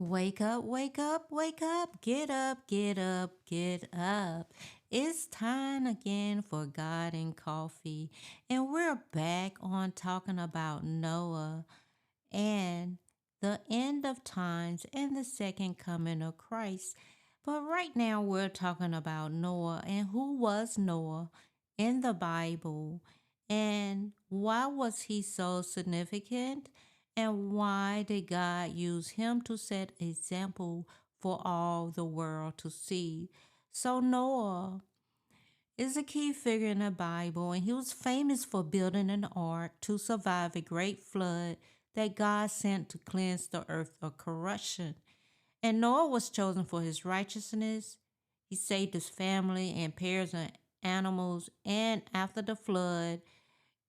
Wake up, wake up, wake up, get up, get up, get up. It's time again for God and Coffee, and we're back on talking about Noah and the end of times and the second coming of Christ. But right now, we're talking about Noah and who was Noah in the Bible and why was he so significant and why did God use him to set example for all the world to see. So Noah is a key figure in the Bible, and he was famous for building an ark to survive a great flood that God sent to cleanse the earth of corruption. And Noah was chosen for his righteousness. He saved his family and pairs of animals, and after the flood,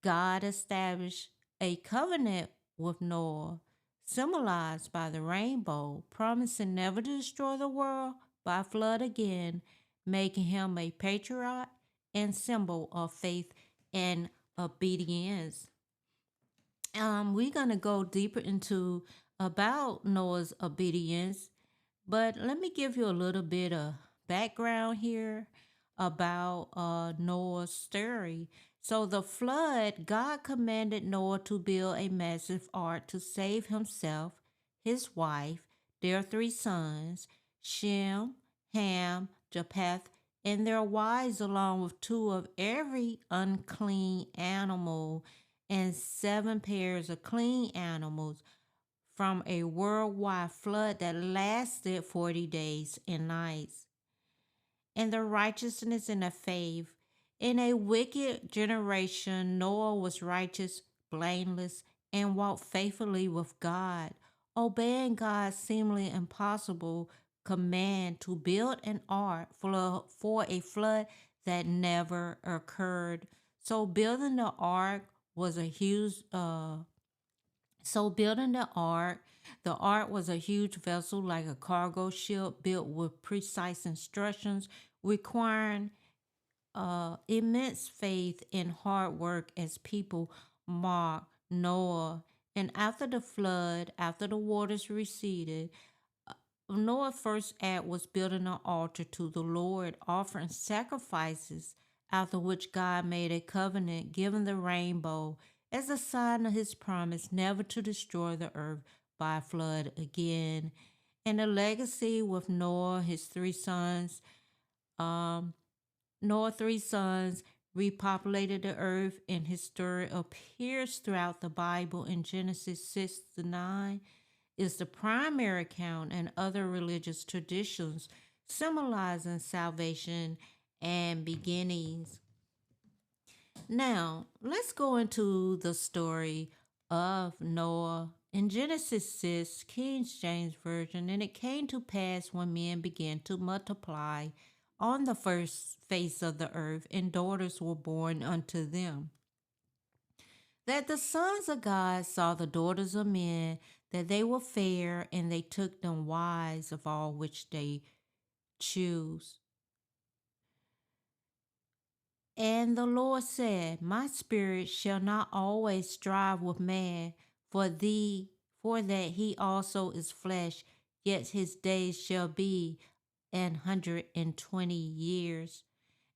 God established a covenant with Noah, symbolized by the rainbow, promising never to destroy the world by flood again, making him a patriarch and symbol of faith and obedience. We're gonna go deeper into about Noah's obedience, but let me give you a little bit of background here about Noah's story. So, the flood, God commanded Noah to build a massive ark to save himself, his wife, their three sons, Shem, Ham, Japheth, and their wives, along with two of every unclean animal and seven pairs of clean animals from a worldwide flood that lasted 40 days and nights. And the righteousness and the faith. In a wicked generation, Noah was righteous, blameless, and walked faithfully with God, obeying God's seemingly impossible command to build an ark for a flood that never occurred. So building the ark was a huge so building the ark was a huge vessel like a cargo ship built with precise instructions requiring immense faith and hard work as people marked Noah. And after the flood, after the waters receded, Noah's first act was building an altar to the Lord, offering sacrifices, after which God made a covenant, giving the rainbow as a sign of his promise never to destroy the earth by flood again. And the legacy with Noah, his three sons, um, Noah's three sons repopulated the earth, and his story appears throughout the Bible in Genesis 6 to 9 is the primary account and other religious traditions symbolizing salvation and beginnings. Now, let's go into the story of Noah. In Genesis 6, King James Version, and it came to pass when men began to multiply on the first face of the earth, and daughters were born unto them, that the sons of God saw the daughters of men, that they were fair, and they took them wives of all which they choose. And the Lord said, my spirit shall not always strive with man, for that he also is flesh, yet his days shall be 120 years.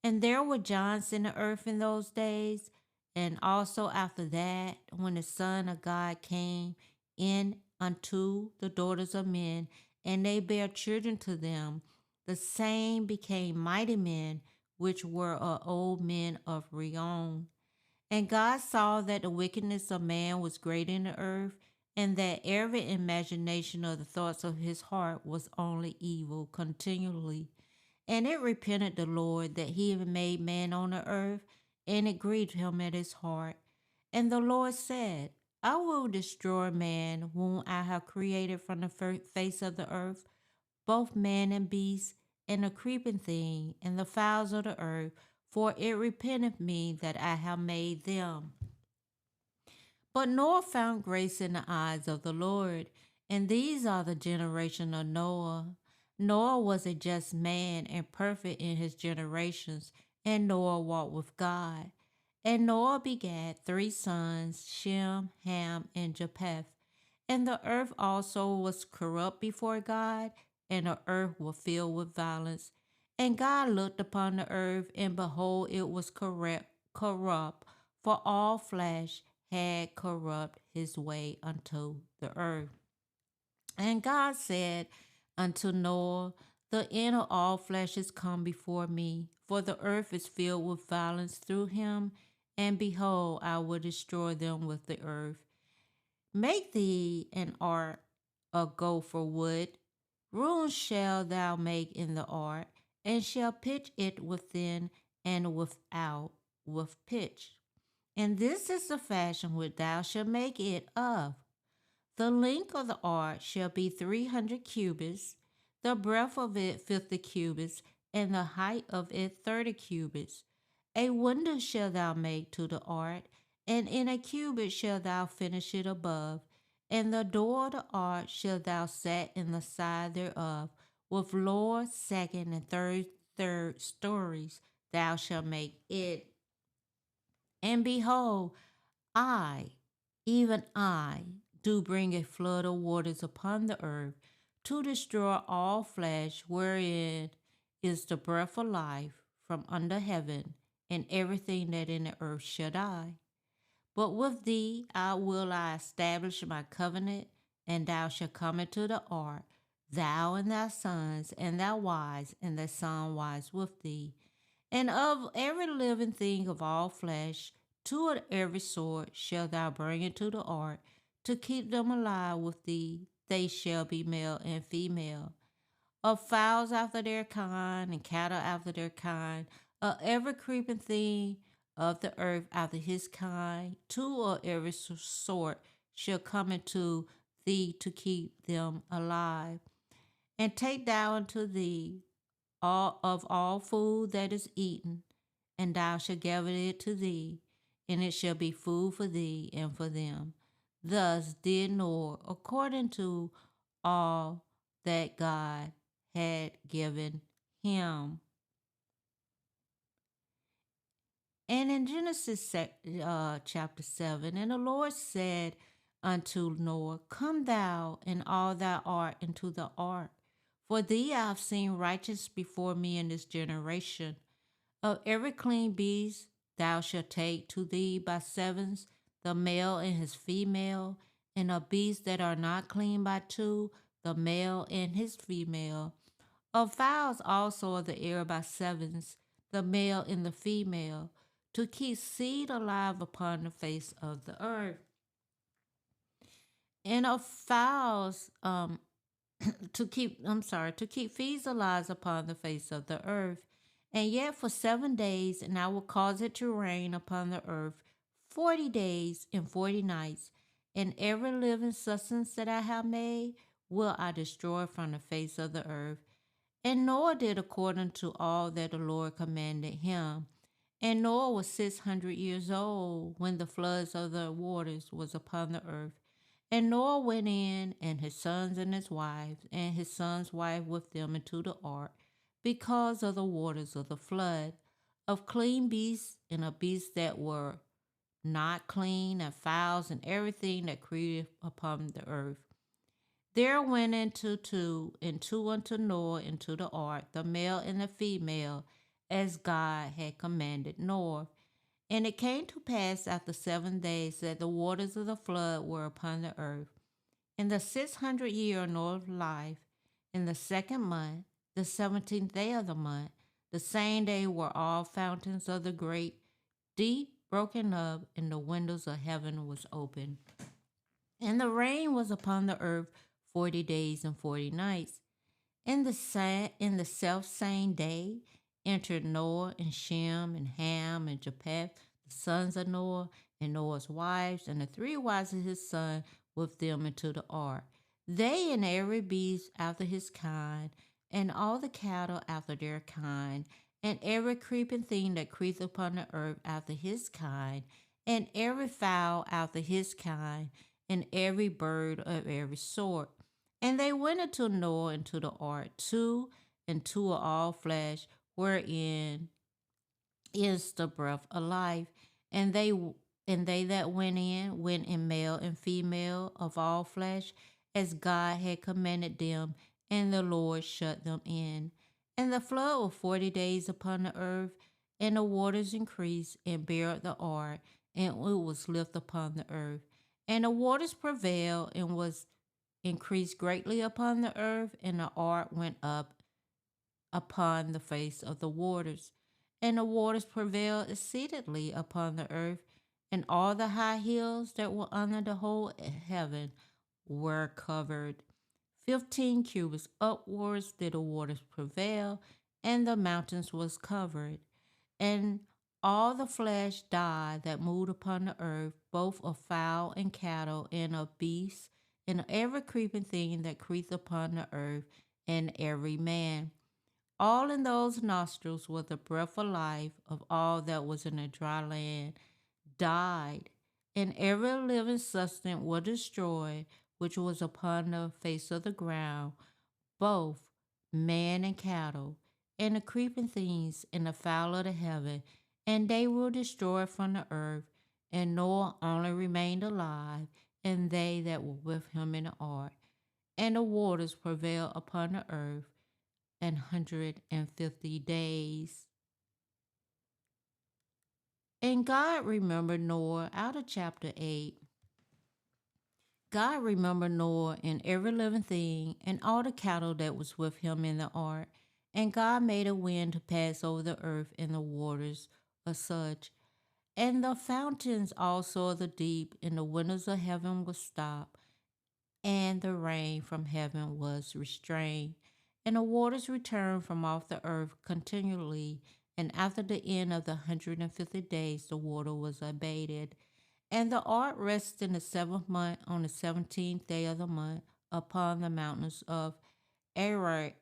And there were giants in the earth in those days, and also after that, when the Son of God came in unto the daughters of men, and they bare children to them, the same became mighty men, which were old men of renown. And God saw that the wickedness of man was great in the earth, and that every imagination of the thoughts of his heart was only evil continually. And it repented the Lord that he had made man on the earth, and it grieved him at his heart. And the Lord said, I will destroy man whom I have created from the face of the earth, both man and beast, and the creeping thing, and the fowls of the earth, for it repenteth me that I have made them. But Noah found grace in the eyes of the Lord. And these are the generation of Noah. Noah was a just man and perfect in his generations, and Noah walked with God. And Noah begat three sons, Shem, Ham, and Japheth. And the earth also was corrupt before God, and the earth was filled with violence. And God looked upon the earth, and behold, it was corrupt, for all flesh had corrupt his way unto the earth. And God said unto Noah, the end of all flesh is come before me, for the earth is filled with violence through him, and behold, I will destroy them with the earth. Make thee an ark of gopher wood. Runes shall thou make in the ark, and shall pitch it within and without with pitch. And this is the fashion which thou shalt make it of. The length of the ark shall be 300 cubits, the breadth of it 50 cubits, and the height of it 30 cubits. A window shalt thou make to the ark, and in a cubit shalt thou finish it above. And the door of the ark shalt thou set in the side thereof, with lower, second, and third stories thou shalt make it. And behold, I, even I, do bring a flood of waters upon the earth to destroy all flesh wherein is the breath of life from under heaven, and everything that in the earth shall die. But with thee I establish my covenant, and thou shalt come into the ark, thou and thy sons, and thy wives, and thy son wives with thee, and of every living thing of all flesh, two of every sort shalt thou bring into the ark, to keep them alive with thee. They shall be male and female. Of fowls after their kind, and cattle after their kind, of every creeping thing of the earth after his kind, two of every sort shall come into thee to keep them alive. And take thou unto thee all food that is eaten, and thou shalt gather it to thee, and it shall be food for thee and for them. Thus did Noah according to all that God had given him. And in Genesis chapter 7, and the Lord said unto Noah, come thou and all thou art into the ark, for thee I have seen righteous before me in this generation. Of every clean beast thou shalt take to thee by sevens, the male and his female, and of beasts that are not clean by two, the male and his female. Of fowls also of the air by sevens, the male and the female, to keep seed alive upon the face of the earth. And of fowls, to keep feeds alive upon the face of the earth. And yet for 7 days, and I will cause it to rain upon the earth 40 days and 40 nights, and every living substance that I have made will I destroy from the face of the earth. And Noah did according to all that the Lord commanded him. And Noah was 600 years old when the floods of the waters was upon the earth. And Noah went in, and his sons and his wives, and his son's wife with them into the ark, because of the waters of the flood, of clean beasts and of beasts that were not clean, and fowls and everything that creepeth upon the earth. There went into two, and two unto Noah into the ark, the male and the female, as God had commanded Noah. And it came to pass after 7 days that the waters of the flood were upon the earth. In the 600th year of Noah's life, in the second month, the 17th day of the month, the same day were all fountains of the great deep broken up, and the windows of heaven was opened. And the rain was upon the earth 40 days and 40 nights. In the self same day entered Noah and Shem and Ham and Japheth, the sons of Noah, and Noah's wives, and the three wives of his son with them into the ark. They and every beast after his kind, and all the cattle after their kind, and every creeping thing that creepeth upon the earth after his kind, and every fowl after his kind, and every bird of every sort. And they went into Noah into the ark, two and two of all flesh, wherein is the breath of life. And they And they that went in male and female of all flesh, as God had commanded them, and the Lord shut them in. And the flood was 40 days upon the earth, and the waters increased and buried the ark, and it was lifted upon the earth. And the waters prevailed and was increased greatly upon the earth, and the ark went up upon the face of the waters. And the waters prevailed exceedingly upon the earth, and all the high hills that were under the whole heaven were covered. 15 cubits upwards did the waters prevail, and the mountains was covered. And all the flesh died that moved upon the earth, both of fowl and cattle, and of beasts, and of every creeping thing that creepeth upon the earth, and every man. All in those nostrils was the breath of life of all that was in the dry land died, and every living substance was destroyed, which was upon the face of the ground, both man and cattle, and the creeping things, and the fowl of the heaven, and they were destroyed from the earth. And Noah only remained alive, and they that were with him in the ark. And the waters prevailed upon the earth 150 days. And God remembered Noah out of chapter 8. God remembered Noah and every living thing and all the cattle that was with him in the ark. And God made a wind to pass over the earth and the waters of such. And the fountains also of the deep and the windows of heaven were stopped, and the rain from heaven was restrained. And the waters returned from off the earth continually. And after the end of the 150 days, the water was abated. And the ark rested in the seventh month on the 17th day of the month upon the mountains of Ararat.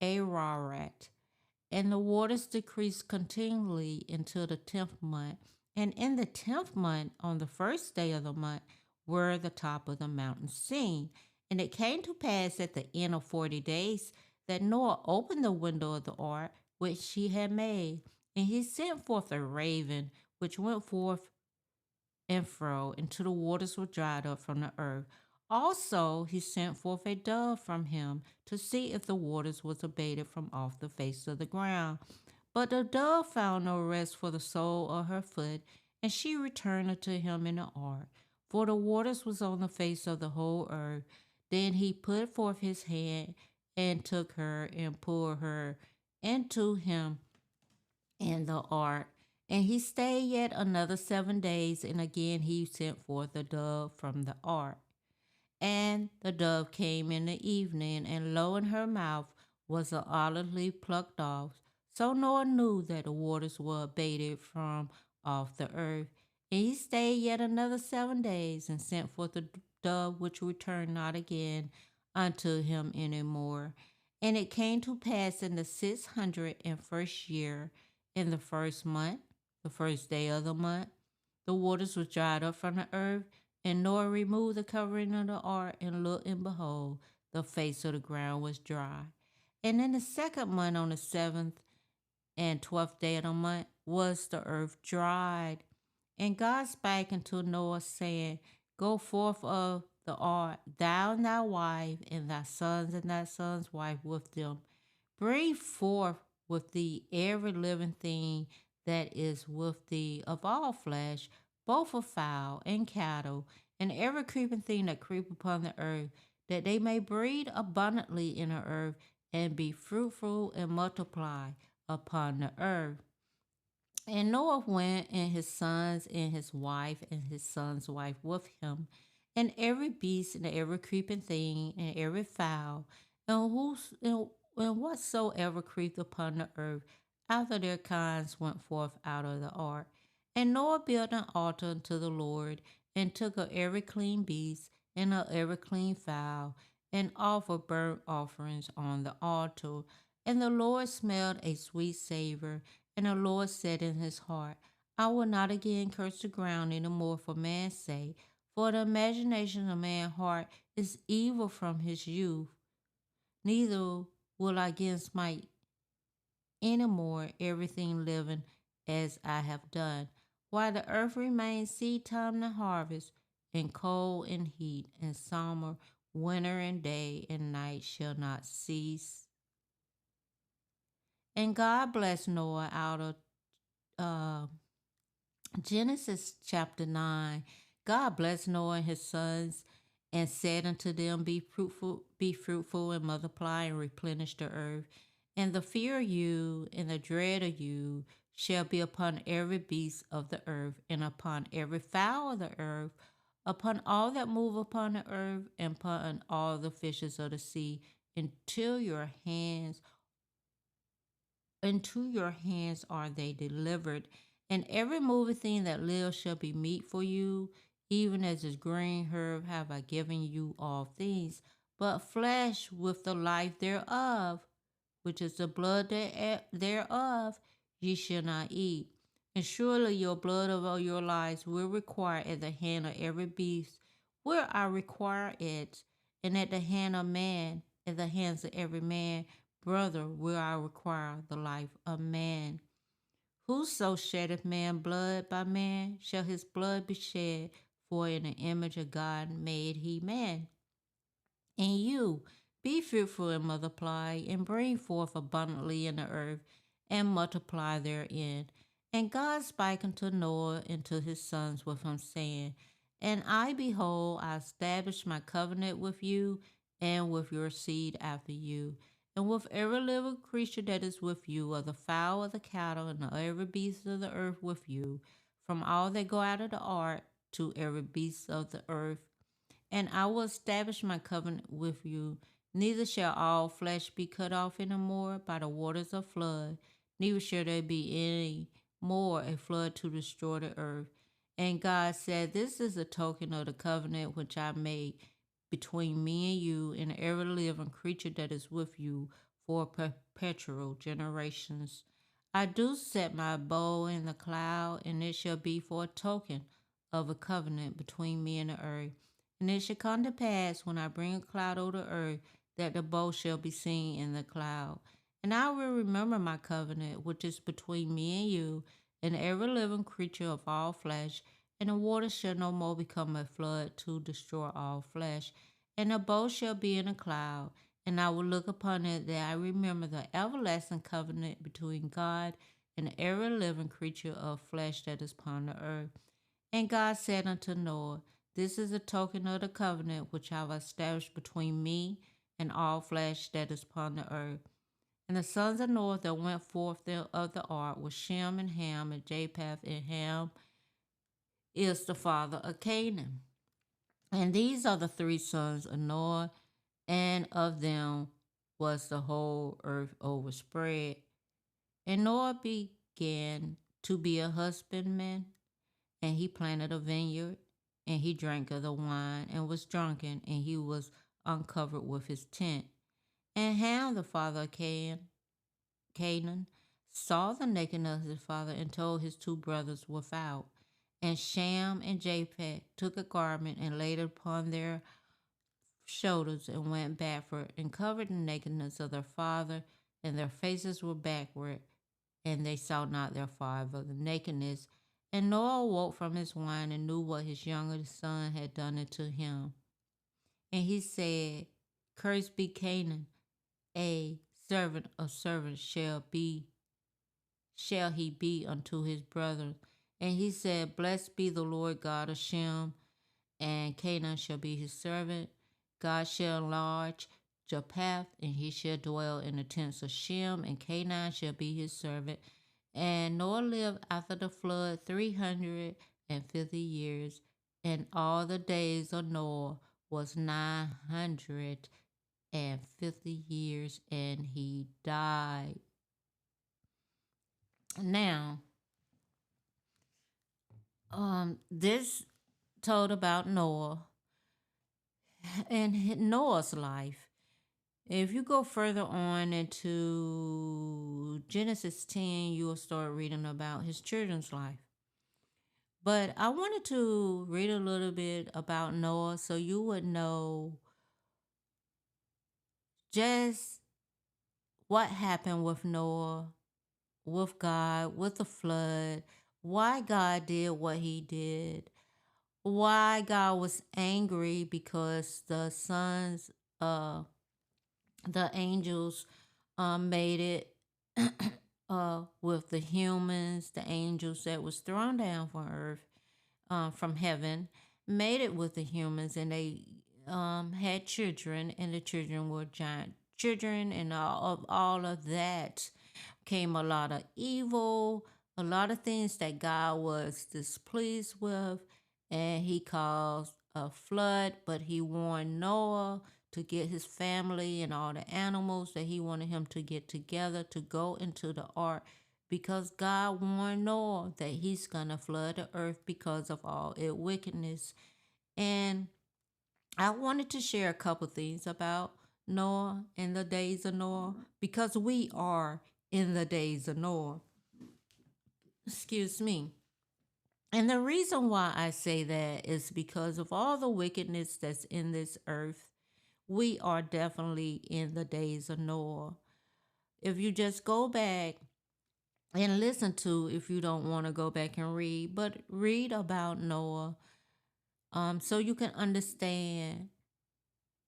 And the waters decreased continually until the 10th month. And in the 10th month, on the first day of the month, were the top of the mountain seen. And it came to pass at the end of 40 days that Noah opened the window of the ark which he had made, and he sent forth a raven, which went forth and fro until the waters were dried up from the earth. Also he sent forth a dove from him to see if the waters was abated from off the face of the ground. But the dove found no rest for the sole of her foot, and she returned unto him in the ark. For the waters was on the face of the whole earth. Then he put forth his hand and took her and pulled her into him in the ark. And he stayed yet another 7 days, and again he sent forth a dove from the ark. And the dove came in the evening, and lo, in her mouth was an olive leaf plucked off. So Noah knew that the waters were abated from off the earth. And he stayed yet another 7 days, and sent forth the dove, which returned not again unto him any more. And it came to pass in the 601st year, in the first month, the first day of the month, the waters were dried up from the earth, and Noah removed the covering of the ark, and looked, and behold, the face of the ground was dry. And in the second month, on the 7th and 12th day of the month, was the earth dried. And God spake unto Noah, saying, Go forth of the ark, thou and thy wife, and thy son's wife with them. Bring forth with thee every living thing that is with thee of all flesh, both of fowl and cattle, and every creeping thing that creep upon the earth, that they may breed abundantly in the earth, and be fruitful and multiply upon the earth. And Noah went, and his sons, and his wife, and his son's wife with him, and every beast, and every creeping thing, and every fowl, and whatsoever creeped upon the earth, after their kinds went forth out of the ark. And Noah built an altar unto the Lord, and took of every clean beast, and of every clean fowl, and offered burnt offerings on the altar. And the Lord smelled a sweet savor. And the Lord said in his heart, I will not again curse the ground any more for man's sake, for the imagination of man's heart is evil from his youth. Neither will I again smite any more everything living as I have done. while the earth remains seed time and harvest, and cold and heat, and summer, winter and day and night shall not cease. And God blessed Noah out of uh, Genesis chapter 9. God blessed Noah and his sons and said unto them, be fruitful and multiply and replenish the earth. And the fear of you and the dread of you shall be upon every beast of the earth and upon every fowl of the earth, upon all that move upon the earth and upon all the fishes of the sea, until your hands into your hands are they delivered, and every moving thing that lives shall be meat for you, even as this green herb have I given you all things, but flesh with the life thereof, which is the blood thereof, ye shall not eat. And surely your blood of all your lives will require at the hand of every beast, will I require it, and at the hand of man, at the hands of every man, brother, will I require the life of man. Whoso sheddeth man blood by man, shall his blood be shed, for in the image of God made he man. And you, be fruitful and multiply, and bring forth abundantly in the earth, and multiply therein. And God spake unto Noah and to his sons with him, saying, And I, behold, I establish my covenant with you, and with your seed after you, and with every living creature that is with you, of the fowl, of the cattle, and of every beast of the earth with you, from all that go out of the ark to every beast of the earth. And I will establish my covenant with you. Neither shall all flesh be cut off any more by the waters of flood, neither shall there be any more a flood to destroy the earth. And God said, This is a token of the covenant which I made between me and you and every living creature that is with you for perpetual generations. I do set my bow in the cloud, and it shall be for a token of a covenant between me and the earth. And it shall come to pass when I bring a cloud over the earth that the bow shall be seen in the cloud. And I will remember my covenant which is between me and you and every living creature of all flesh. And the waters shall no more become a flood to destroy all flesh. And the bow shall be in a cloud. And I will look upon it that I remember the everlasting covenant between God and every living creature of flesh that is upon the earth. And God said unto Noah, This is a token of the covenant which I have established between me and all flesh that is upon the earth. And the sons of Noah that went forth of the ark were Shem and Ham and Japheth, and Ham is the father of Canaan. And these are the three sons of Noah, and of them was the whole earth overspread. And Noah began to be a husbandman, and he planted a vineyard, and he drank of the wine, and was drunken, and he was uncovered with his tent. And Ham, the father of Canaan, saw the nakedness of his father, and told his two brothers without. And Shem and Japheth took a garment and laid it upon their shoulders, and went backward, and covered the nakedness of their father, and their faces were backward, and they saw not their father the nakedness. And Noah awoke from his wine, and knew what his younger son had done unto him. And he said, Cursed be Canaan, a servant of servants shall he be unto his brethren. And he said, Blessed be the Lord God of Shem, and Canaan shall be his servant. God shall enlarge Japheth, and he shall dwell in the tents of Shem, and Canaan shall be his servant. And Noah lived after the flood 350 years, and all the days of Noah was 950 years, and he died. Now, this told about Noah and Noah's life. If you go further on into Genesis 10, you'll start reading about his children's life. But I wanted to read a little bit about Noah so you would know just what happened with Noah, with God, with the flood, why God did what he did, why God was angry because the sons, uh, the angels, made it with the humans, the angels that was thrown down from earth, from heaven, made it with the humans, and they had children, and the children were giant children, and all of that came a lot of evil, a lot of things that God was displeased with, and he caused a flood, but he warned Noah to get his family and all the animals that he wanted him to get together to go into the ark, because God warned Noah that he's gonna flood the earth because of all its wickedness. And I wanted to share a couple things about Noah and the days of Noah, because we are in the days of Noah. Excuse me. And the reason why I say that is because of all the wickedness that's in this earth. We are definitely in the days of Noah. If you just go back and listen to, if you don't want to go back and read, but read about Noah, so you can understand,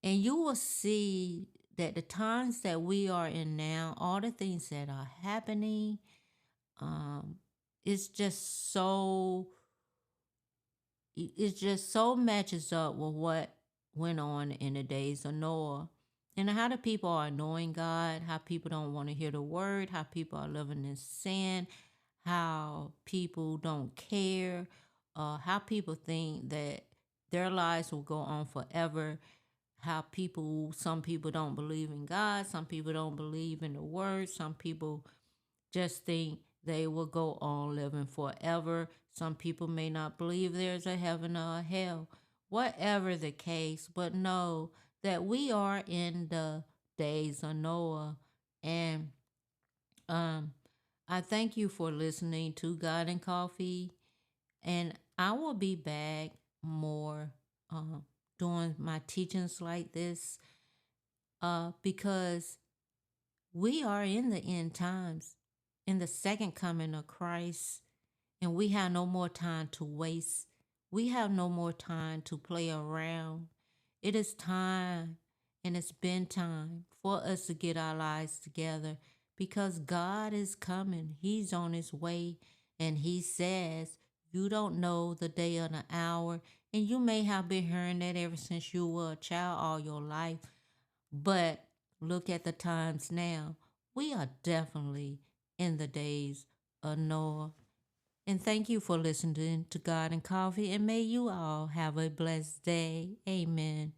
and you will see that the times that we are in now, all the things that are happening, um, it's just so it just so matches up with what went on in the days of Noah. And how the people are knowing God, how people don't want to hear the word, how people are living in sin, how people don't care, how people think that their lives will go on forever, how some people don't believe in God, some people don't believe in the word, some people just think they will go on living forever. Some people may not believe there's a heaven or a hell, whatever the case, but know that we are in the days of Noah. And um, I thank you for listening to God and Coffee. And I will be back more doing my teachings like this, because we are in the end times, in the second coming of Christ, and we have no more time to waste. We have no more time to play around. It is time, and it's been time for us to get our lives together, because God is coming. He's on his way, and he says, you don't know the day or the hour, and you may have been hearing that ever since you were a child all your life. But look at the times now. We are definitely in the days of Noah. And thank you for listening to God and Coffee. And may you all have a blessed day. Amen.